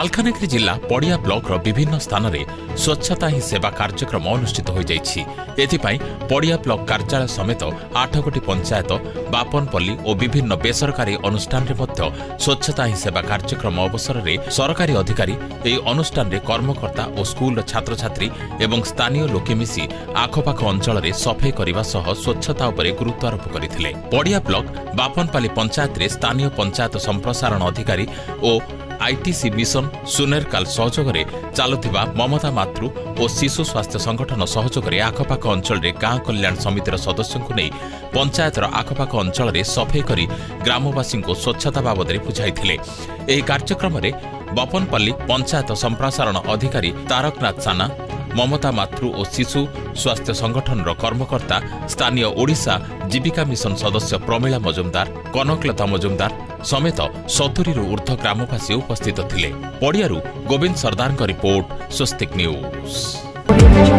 मालकानगिरी जिला पड़िया ब्लॉक विभिन्न स्थान में स्वच्छता ही सेवा कार्यक्रम अनुष्ठित हो जाई। पड़िया ब्लॉक कार्यालय समेत 8 गोटी पंचायत बापनपल्ली और विभिन्न बेसरकारी अनुष्ठान में स्वच्छता ही सेवा कार्यक्रम अवसर में सरकारी अधिकारी यह अनुष्ठान में कर्मकर्ता और स्कूल छात्र छात्री एवं स्थानीय लोके मिसी आखपाख अंचल में सफाई करने सह स्वच्छता उपर गुरुत्वारोप करते। पड़िया ब्लॉक बापनपल्ली पंचायत में स्थानीय पंचायत संप्रसारण अधिकारी और आईटीसी मिशन सुनेरकाल सहयोग में चलुवा ममता मातृ और शिशु स्वास्थ्य संगठन सहयोग में आखपाख अंचल में गाँ कल्याण समितिर सदस्यों को नहीं पंचायतर आखपाख अंचल में सफाई कर ग्रामवासी को स्वच्छता बाबद बुझाई। यह कार्यक्रम में बपनपल्ली पंचायत संप्रसारण अधिकारी तारकनाथ साना, ममता मातृ और शिशु स्वास्थ्य संगठन कर्मकर्ता, स्थानीय ओडिशा जीविका मिशन सदस्य प्रमिला मजुमदार, कनकलता मजुमदार समेत 70 ऊर्ध्व ग्रामवासी उपस्थित थिले। पड़ियारू गोविंद सरदार रिपोर्ट, स्वस्तिक न्यूज।